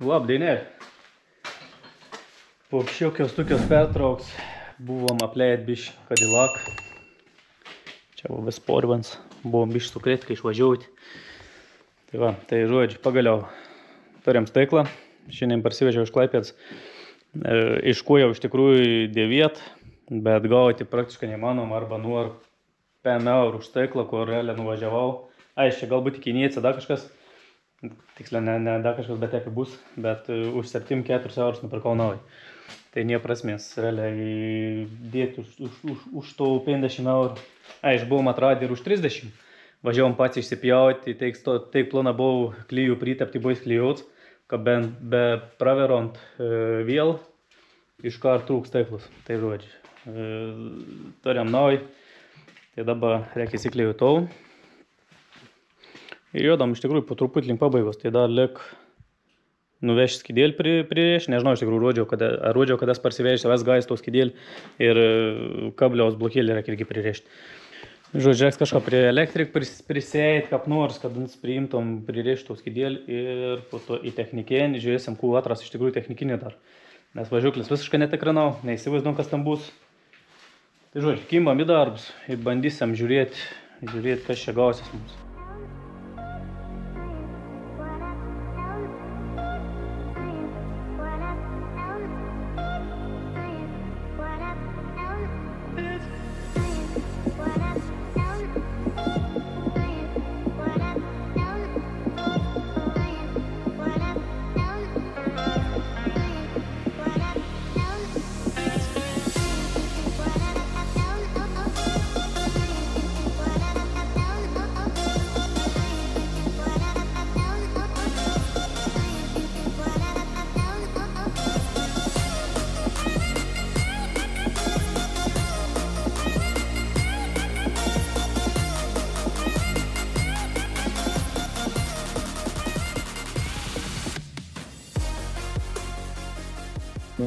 Labdienė. Po šiokios tokios pertrauks buvom apleid bišį Cadillac. Čia buvo vis porvans. Buvom bišį sukrėti, kai išvažiuoti. Tai va, tai žodžiu, pagaliau turėjom stiklą. Šiandien parsivežiau iš Klaipėdos. Iškojau iš tikrųjų 9, bet gauti praktiškai neįmanoma arba nuo 5 eurų už stiklą, kur realiai nuvažiavau. Čia galbūt iki Niece dar kažkas. Tiksliai, ne dar kažkas, bet tiek bus, bet už 7-4 eurus nupirkau naują. Tai nie prasmės, realiai dėti už to 50 eurų. Buvom atradę ir už 30. Važiavom pats išsipjauti, taip plona buvau klyjų pritepti, buvo įsklyjuots, kad be praveront vėl iš kart trūks stiklus. Tai žodžiu, turėjom naują, tai dabar reikia įsiklyjų tau. Ir jodam iš tikrųjų po truputį link pabaigos, tai dar lik nuvežti skydėlį pririešti, nežinau iš tikrųjų rodžiau, kad parsivežti savęs gais to skydėlį ir kabliaus blokėlį reikia irgi pririešti. Žodžiu, reiks kažką prie elektrik prisėjti, kaip nors, kad priimtom pririešti to skydėlį ir po to į technikinį, žiūrėsim, kuo atras iš tikrųjų technikinį dar. Nes važiuoklis visiškai netikrinau, neįsivaizduom, kas tam bus. Tai žodžiu, kimbam į darbus ir bandysim žiūrėti, kas čia gausis mums.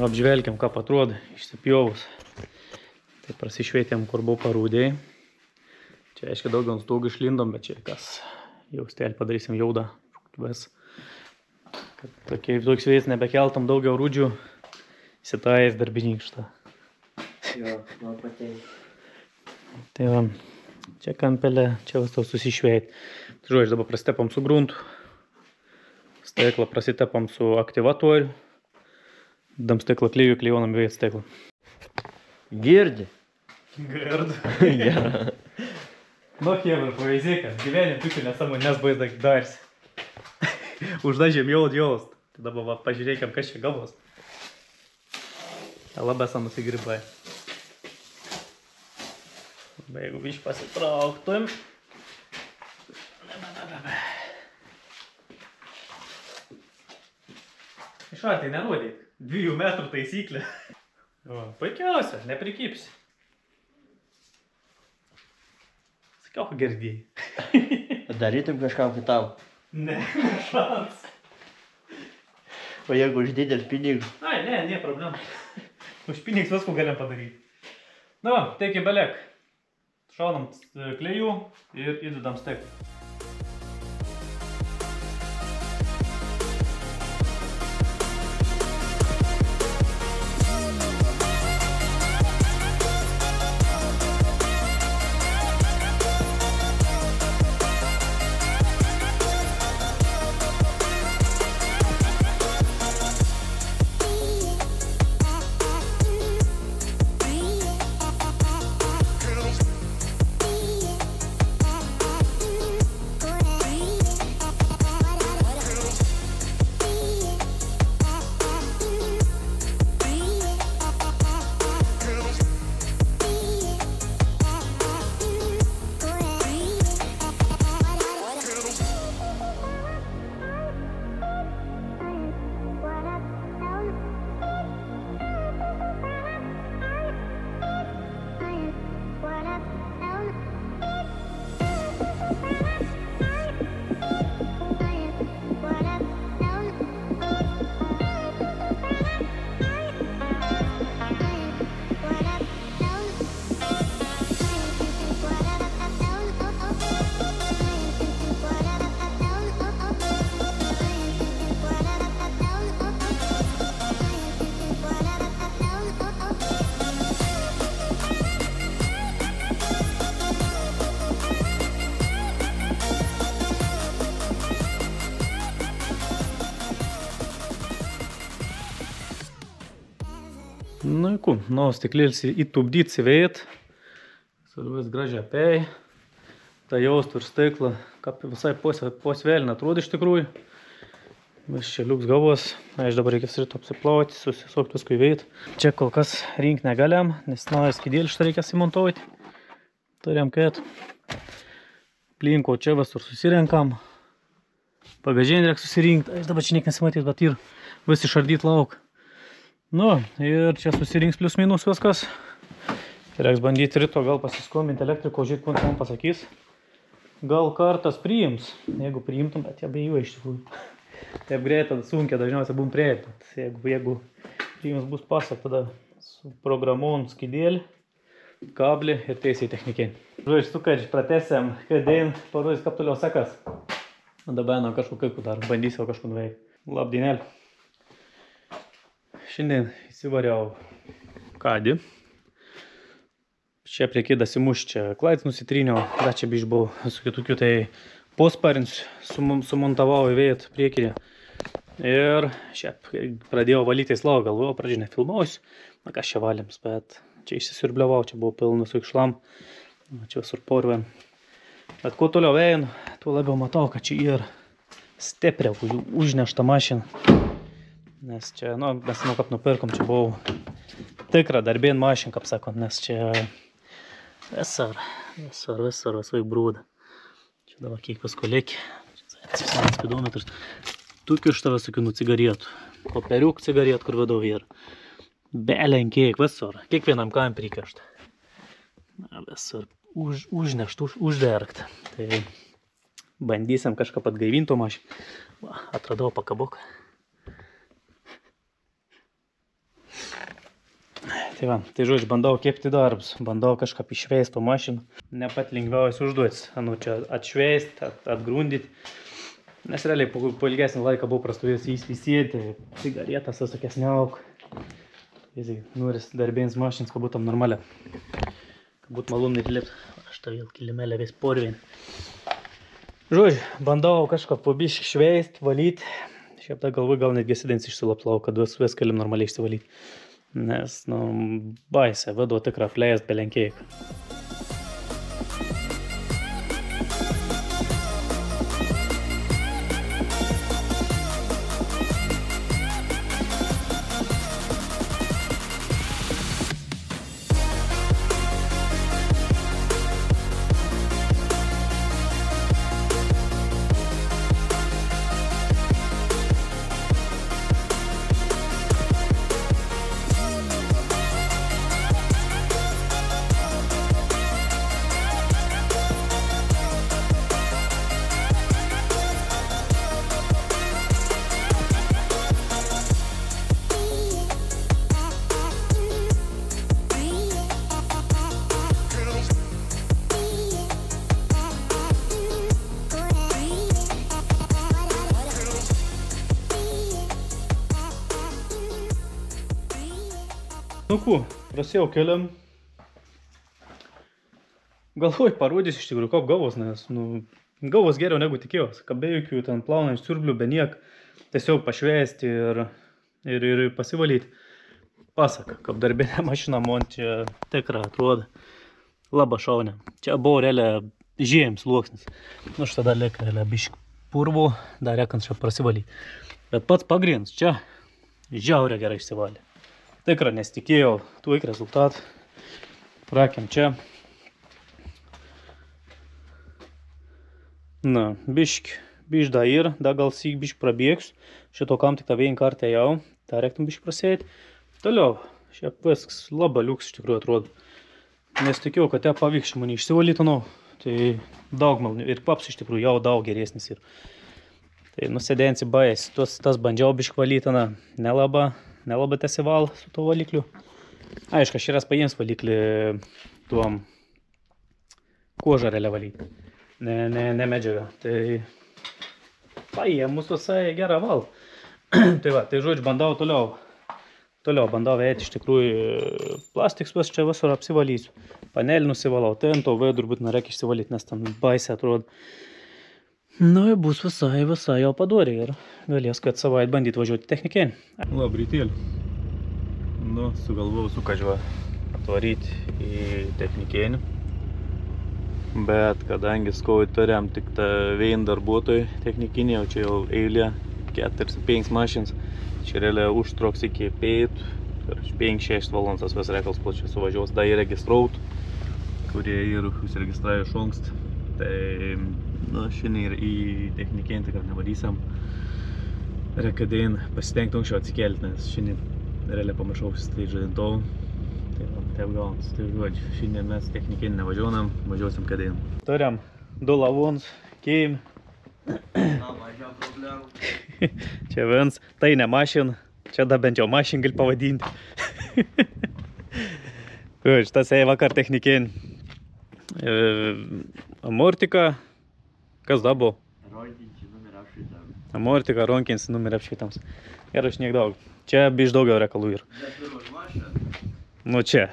Apžvelgiam, ką atrodo, išsipjovus. Tai prasišvietėm, kur buvo parūdėjai. Čia, aiškiai, daugiau ant stogų išlindom, bet čia kas jau stelį padarysim jaudą. Kad toks vėjas nebekeltam daugiau rūdžių, įsitajęs darbinykštą. Jo, man patėjo. Tai va, čia kampelė, čia vis tau susišveit. Tai žodžiu, dabar prasitepam su gruntu. Stiklą prasitepam su aktyvatoriu. Dam stiklą klyjų, klyjonam vėjai stiklą. Girdi? Girdi. Nu, Hebra, pavyzdžiai, kad gyvenim tokių nesąmonės baizdą darsi. Uždažėm jaust. Tai dabar va, pažiūrėkime, kas čia gavos. Labai esam nusigrybai. Jeigu biškį pasitrauktum. Išvartai nerodyk. 2 metrų taisyklė. Puikiausia, neprikipsi. Sakiau, ką girdėjai. Darytum kažkam kitam? Ne, šans. O jeigu už didelį pinigų? Ne problema. Už pinigus visko galim padaryti. Na, teiki belek. Šaunam klėjų ir įdedam stiklą. Nu, ku, nu, stiklėlis įtupdyt, įveit. Vis gražiai apėjai. Ta jaustų ir stiklą, kaip visai posvėlina atrodo iš tikrųjų. Vis čia liuks galvos. Aš dabar reikės ryto apsiplauti, susisokti visko įveit. Čia kol kas rinkt negaliam, nes naujas skydėlį šitą reikės įmontuoti. Turėjom, kad plinko čia visur susirenkam. Bagažinį reikia susirinkti. Aš dabar čia niek nesimatys, bet ir vis išardyt lauk. Nu, ir čia susirinks plius minus viskas. Reiks bandyti ryto gal pasiskominti elektriko, žiūrėt, kuo man pasakys. Gal kartas priims, jeigu priimtum, bet jie abejuoja iš tikrųjų. Taip greitai, sunkiai dažniausiai būm prieiti. Jeigu priims bus pasak, tada su programuom skydėlį, kablį ir teisiai technikiai. Žodžiu, tu, kad pratęsiam, kad dein parodys, kaip toliau sekas. Dabar kažkur kaip dar bandysiu kažkur nuveikti. Labdienėlį. Šiandien įsivariau kadį. Čia prie kėdas įmuš, čia klaids nusitryniau, dar čia biškai buvau su kitokiu, tai posparins sumontavau įvėjot priekinį. Ir šiaip pradėjau valytis lauką, galvojau, pradžiai nefilmausiu, na ką čia valėms, bet čia išsisirbliavau, čia buvo pilnas su ikšlam, čia visur porvėm. Bet kuo toliau einu, tuo labiau matau, kad čia ir stipriau užnešta mašina. Nes čia, nu, mes kaip nupirkom, čia buvau tikra darbien mašina, kaip sakant, nes čia visai brūda. Čia dabar kiek pasko lėki. Čia 7 spidometras. Tukiu iš tavęs tokių cigaretų. Poperiuk cigaret, kur vadau ir. Belen kiek, visur. Kiekvienam kam prikašt. Visur užnešt, uždergt. Tai bandysim kažką atgaivinto mašiną. Atradau pakabuką. Tai va, tai žodžiu, bandau kepti darbus, bandau kažką išveist po mašiną. Ne pat lengviausias užduotis, nu čia atšveist, atgrundyt. Nes realiai po ilgesnį laiką buvau prastovėjęs įsėti, cigaretas visokias neauk. Noris darbėns mašinas, kad būtum normalia. Kad būt malum netilėpt. Aš tą vėl kilimėlę vis porvien. Žodžiu, bandau kažką po biškį šveist, valyt. Šiaip tą galvoju, gal netgi sėdins išsilaplau, kad vis galim normaliai išsivalyt. Nes, nu, baisė, vado tikrą apleist belenkiek. Nu ku, prasėjau keliam. Galvoju, parodysiu iš tikrųjų, kaip gavos, nes, nu, gavos geriau negu tikėjos. Kad be jokių ten plaunančių siurblių, be niek, tiesiog pašvesti ir pasivalyti. Pasak, kaip darbinė mašina man čia tikra atrodo. Labai šaunė. Čia buvo realiai žiems sluoksnis. Nu, šitą dar lieka realiai biškį purvo, dar reikant čia prasivalyti. Bet pats pagrindas čia žiauriai gerai išsivalė. Tikra nesitikėjau, tuik rezultat. Prakiam čia. Na, bišk da ir, da gal syk bišk prabėgs. Šito kam tik tą vieną kartą jau, tą reiktum bišk prasėti. Toliau, šiaip viskas labai liuks iš tikrųjų atrodo. Nesitikėjau, kad te pavyks mane išsivalytinau. Tai daug maloniau ir paps iš tikrųjų jau daug geresnis ir. Tai nusėdėnsi baisi, tas bandžiau bišk valytiną, nelabai tesival su tuo valikliu. Aišku, aš ras paėms valiklį tuom kožarėlę valyti, ne medžiagą. Tai paėmus visai gerą val. Tai va, tai žodžiu, bandau toliau bandau eiti iš tikrųjų plastiks vis čia visur apsivalysiu. Panelį nusivalau, tai ant to veidų turbūt nereikia išsivalyti, nes ten baisiai atrodo. Nu, bus visai jau padori ir galės, kad savaitę bandyti važiuoti technikiai. Labrytėlį. Nu, sugalvojau sukažiuo atvaryti į technikėnį. Bet kadangi skauj turėjom tik tą vien darbuotojų technikinį, jau čia jau eilė 4-5 mašins. Čia realiai užtruks iki 5-6 valandas vis reikals plačiai suvažiuos. Da įregistraut, kurie ir užsiregistravo iš anksto. Tai, nu, šiandien ir į technikėnį tikrai nevarysim. Rekadien pasitengti anksčiau atsikelti, nes šiandien realiai pamiršau užsistatyti žadintuvų. Tai va, taip gaunasi. Tai žodžiu, šiandien mes technikėnį nevažiuonam, važiuosim kadien. Turim 2 lavonus, keim. Čia viens, tai ne mašin, čia da bent jau mašin gali pavadinti. Šitas ei vakar technikėn. Amortika, kas da buvo? Amortika, ronkins numerį apšvitams. Ir aš niek daug. Čia biš daugiau reikalų yra. Nu čia.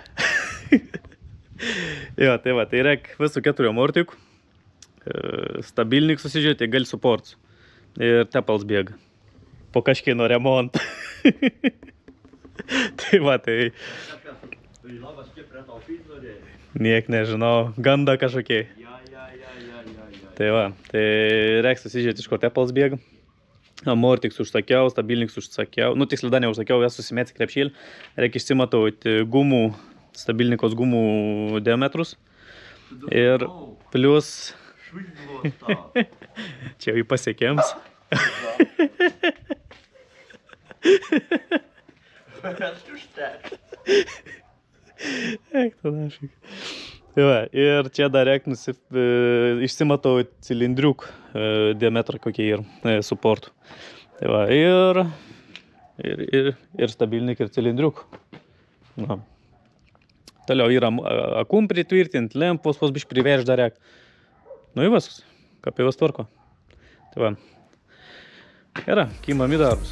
Jo, tai va, tai reik visų 4 amortikų. Stabilnik susižiūrėti, gali suports. Ir tepals bėga. Po kažkieno remontą. Tai va, tai... Niek nežinau, ganda kažkokie. Tai va, tai reiks susižiūrėti, iš kur tepals bėga. Amortiks užsakiau, stabilniks užsakiau. Nu, tiksliai dar neužsakiau, jas susimėti krepšėlį. Reikia išsimatauti gumų, stabilnikos gumų diametrus. Ir plius... Čia jau į pasiekėms. Eik, tada šik. Ir čia dar reik išsimatau cilindriuk diametrą kokie yra suportų. Tai va, ir stabilnik, ir cilindriuk. Toliau yra akum pritvirtinti, lempos pos bišk priverš dar reik. Nu į viskas, kaip į vis tvarko. Tai va. Yra, kimam į darbus.